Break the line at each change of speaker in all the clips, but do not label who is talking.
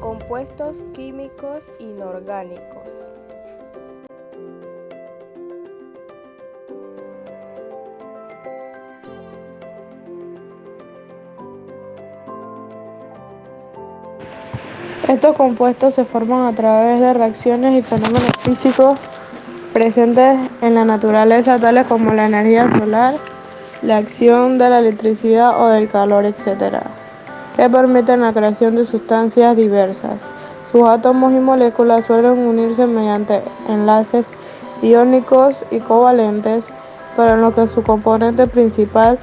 Compuestos químicos inorgánicos.
Estos compuestos se forman a través de reacciones y fenómenos físicos presentes en la naturaleza, tales como la energía solar, la acción de la electricidad o del calor, etc., que permiten la creación de sustancias diversas. Sus átomos y moléculas suelen unirse mediante enlaces iónicos y covalentes, pero en lo que su componente principal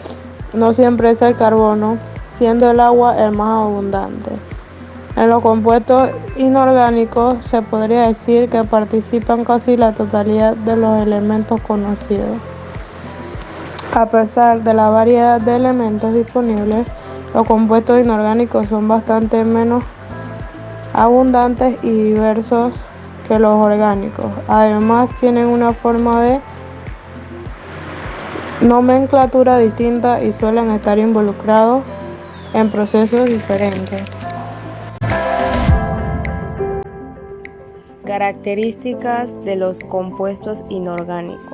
no siempre es el carbono, siendo el agua el más abundante. En los compuestos inorgánicos se podría decir que participan casi la totalidad de los elementos conocidos. A pesar de la variedad de elementos disponibles, los compuestos inorgánicos son bastante menos abundantes y diversos que los orgánicos. Además, tienen una forma de nomenclatura distinta y suelen estar involucrados en procesos diferentes.
Características de los compuestos inorgánicos.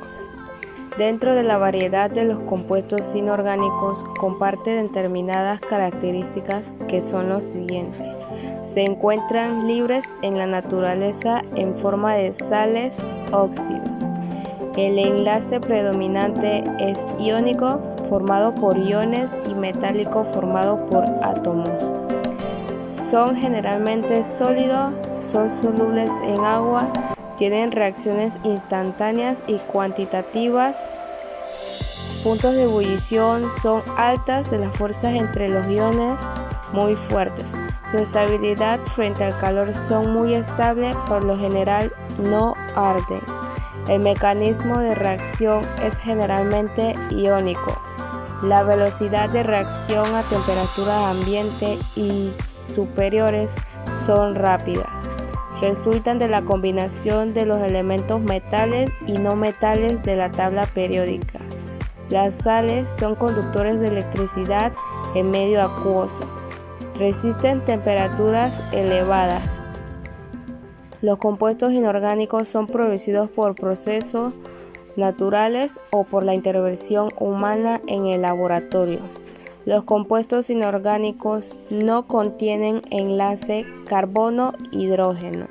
Dentro de la variedad de los compuestos inorgánicos, comparte determinadas características que son los siguientes. Se encuentran libres en la naturaleza en forma de sales, óxidos. El enlace predominante es iónico, formado por iones, y metálico, formado por átomos. Son generalmente sólidos, son solubles en agua, tienen reacciones instantáneas y cuantitativas. Puntos de ebullición son altas de las fuerzas entre los iones, muy fuertes. Su estabilidad frente al calor son muy estables, por lo general no arden. El mecanismo de reacción es generalmente iónico. La velocidad de reacción a temperaturas ambiente y superiores son rápidas. Resultan de la combinación de los elementos metales y no metales de la tabla periódica. Las sales son conductores de electricidad en medio acuoso. Resisten temperaturas elevadas. Los compuestos inorgánicos son producidos por procesos naturales o por la intervención humana en el laboratorio. Los compuestos inorgánicos no contienen enlace carbono-hidrógeno.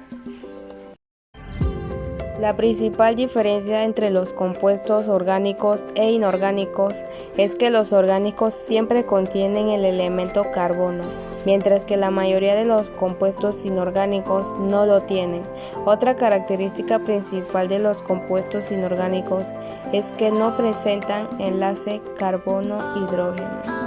La principal diferencia entre los compuestos orgánicos e inorgánicos es que los orgánicos siempre contienen el elemento carbono, mientras que la mayoría de los compuestos inorgánicos no lo tienen. Otra característica principal de los compuestos inorgánicos es que no presentan enlace carbono-hidrógeno.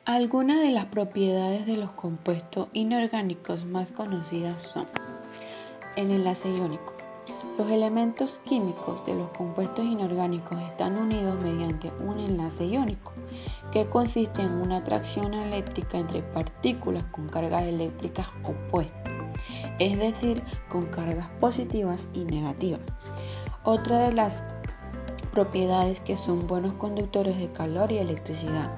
Algunas de las propiedades de los compuestos inorgánicos más conocidas son el enlace iónico. Los elementos químicos de los compuestos inorgánicos están unidos mediante un enlace iónico, que consiste en una atracción eléctrica entre partículas con cargas eléctricas opuestas, es decir, con cargas positivas y negativas. Otra de las propiedades que son buenos conductores de calor y electricidad.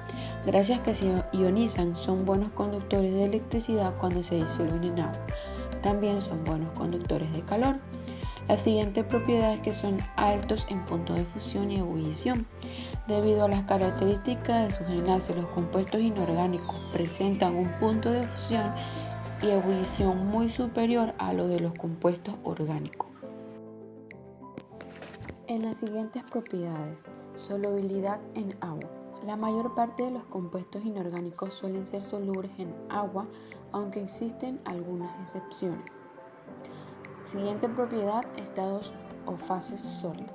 Gracias a que se ionizan, son buenos conductores de electricidad cuando se disuelven en agua. También son buenos conductores de calor. Las siguientes propiedades que son altos en punto de fusión y ebullición. Debido a las características de sus enlaces, los compuestos inorgánicos presentan un punto de fusión y ebullición muy superior a lo de los compuestos orgánicos. En las siguientes propiedades, solubilidad en agua. La mayor parte de los compuestos inorgánicos suelen ser solubles en agua, aunque existen algunas excepciones. Siguiente propiedad, estados o fases sólidos.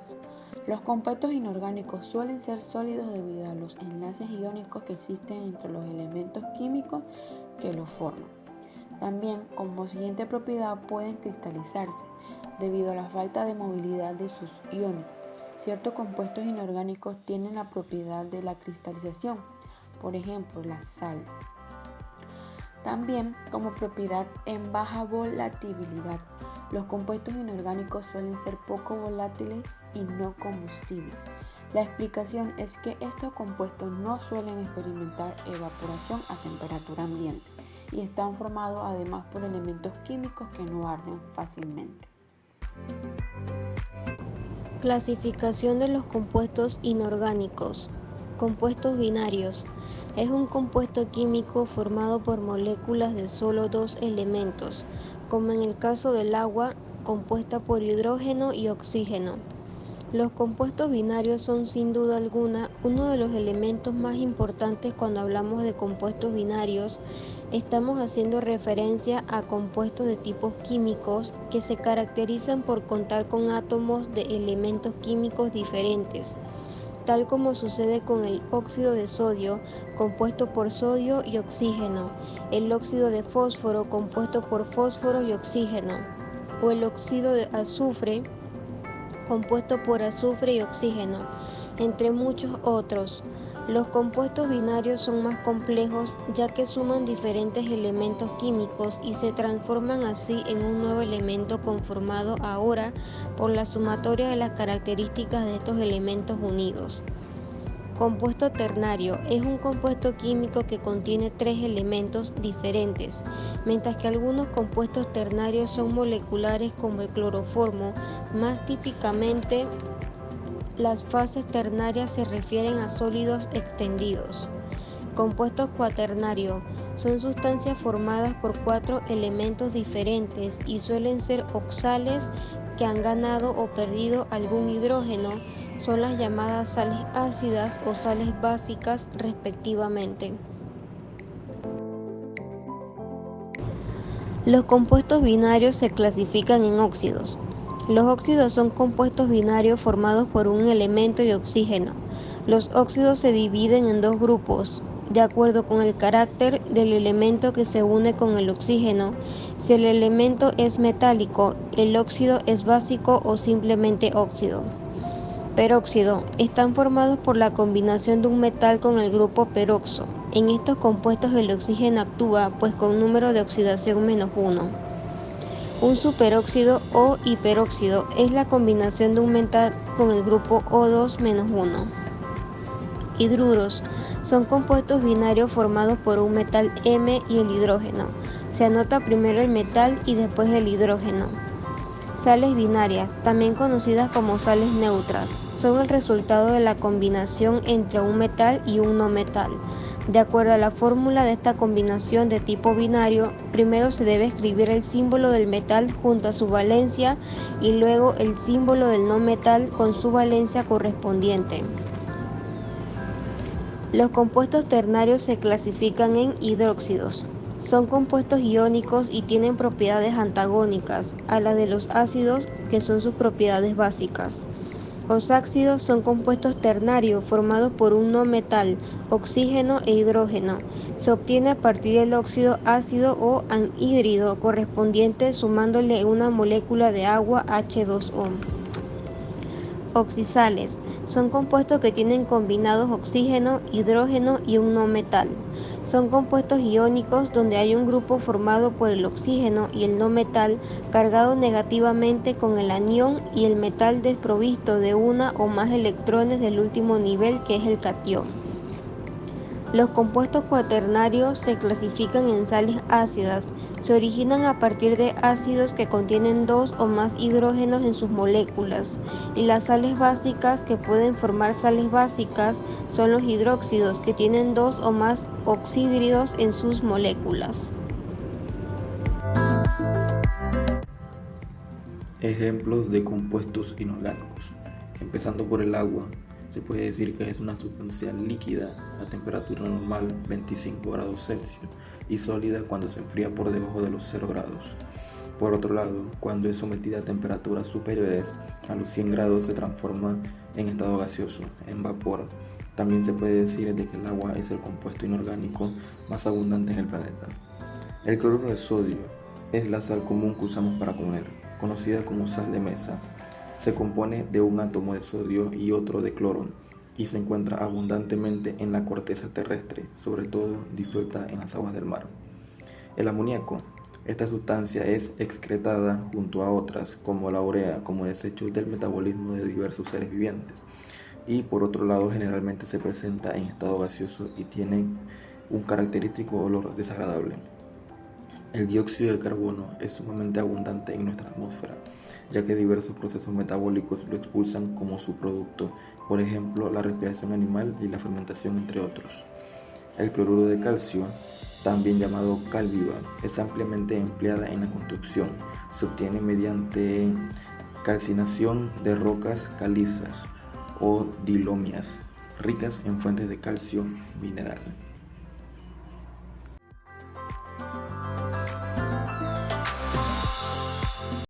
Los compuestos inorgánicos suelen ser sólidos debido a los enlaces iónicos que existen entre los elementos químicos que los forman. También, como siguiente propiedad, pueden cristalizarse debido a la falta de movilidad de sus iones. Ciertos compuestos inorgánicos tienen la propiedad de la cristalización, por ejemplo, la sal. También, como propiedad en baja volatilidad, los compuestos inorgánicos suelen ser poco volátiles y no combustibles. La explicación es que estos compuestos no suelen experimentar evaporación a temperatura ambiente y están formados además por elementos químicos que no arden fácilmente.
Clasificación de los compuestos inorgánicos. Compuestos binarios. Es un compuesto químico formado por moléculas de solo dos elementos, como en el caso del agua, compuesta por hidrógeno y oxígeno. Los compuestos binarios son sin duda alguna uno de los elementos más importantes cuando hablamos de compuestos binarios. Estamos haciendo referencia a compuestos de tipos químicos que se caracterizan por contar con átomos de elementos químicos diferentes, tal como sucede con el óxido de sodio, compuesto por sodio y oxígeno, el óxido de fósforo, compuesto por fósforo y oxígeno, o el óxido de azufre, compuesto por azufre y oxígeno, entre muchos otros. Los compuestos binarios son más complejos ya que suman diferentes elementos químicos y se transforman así en un nuevo elemento conformado ahora por la sumatoria de las características de estos elementos unidos. Compuesto ternario es un compuesto químico que contiene tres elementos diferentes, mientras que algunos compuestos ternarios son moleculares como el cloroformo. Más típicamente, las fases ternarias se refieren a sólidos extendidos. Compuestos cuaternarios son sustancias formadas por cuatro elementos diferentes y suelen ser oxales que han ganado o perdido algún hidrógeno. Son las llamadas sales ácidas o sales básicas respectivamente. Los compuestos binarios se clasifican en óxidos. Los óxidos son compuestos binarios formados por un elemento y oxígeno. Los óxidos se dividen en dos grupos, de acuerdo con el carácter del elemento que se une con el oxígeno. Si el elemento es metálico, el óxido es básico o simplemente óxido. Peróxido. Están formados por la combinación de un metal con el grupo peroxo. En estos compuestos el oxígeno actúa pues con número de oxidación -1. Un superóxido o hiperóxido es la combinación de un metal con el grupo O2-1. Hidruros. Son compuestos binarios formados por un metal M y el hidrógeno. Se anota primero el metal y después el hidrógeno. Sales binarias, también conocidas como sales neutras, son el resultado de la combinación entre un metal y un no metal. De acuerdo a la fórmula de esta combinación de tipo binario, primero se debe escribir el símbolo del metal junto a su valencia y luego el símbolo del no metal con su valencia correspondiente. Los compuestos ternarios se clasifican en hidróxidos. Son compuestos iónicos y tienen propiedades antagónicas a las de los ácidos, que son sus propiedades básicas. Los ácidos son compuestos ternarios formados por un no metal, oxígeno e hidrógeno. Se obtiene a partir del óxido ácido o anhídrido correspondiente sumándole una molécula de agua H2O. Oxisales son compuestos que tienen combinados oxígeno, hidrógeno y un no metal. Son compuestos iónicos donde hay un grupo formado por el oxígeno y el no metal cargado negativamente con el anión y el metal desprovisto de una o más electrones del último nivel, que es el catión. Los compuestos cuaternarios se clasifican en sales ácidas. Se originan a partir de ácidos que contienen dos o más hidrógenos en sus moléculas. Y las sales básicas, que pueden formar sales básicas, son los hidróxidos, que tienen dos o más oxídridos en sus moléculas.
Ejemplos de compuestos inorgánicos. Empezando por el agua. Se puede decir que es una sustancia líquida a temperatura normal 25 grados Celsius y sólida cuando se enfría por debajo de los 0 grados. Por otro lado, cuando es sometida a temperaturas superiores a los 100 grados se transforma en estado gaseoso, en vapor. También se puede decir de que el agua es el compuesto inorgánico más abundante en el planeta. El cloruro de sodio es la sal común que usamos para comer, conocida como sal de mesa. Se compone de un átomo de sodio y otro de cloro y se encuentra abundantemente en la corteza terrestre, sobre todo disuelta en las aguas del mar. El amoníaco. Esta sustancia es excretada junto a otras como la urea como desechos del metabolismo de diversos seres vivientes. y por otro lado generalmente se presenta en estado gaseoso y tiene un característico olor desagradable. El dióxido de carbono es sumamente abundante en nuestra atmósfera, ya que diversos procesos metabólicos lo expulsan como subproducto, por ejemplo la respiración animal y la fermentación, entre otros. El cloruro de calcio, también llamado cal viva, es ampliamente empleada en la construcción. Se obtiene mediante calcinación de rocas calizas o dilomias, ricas en fuentes de calcio mineral.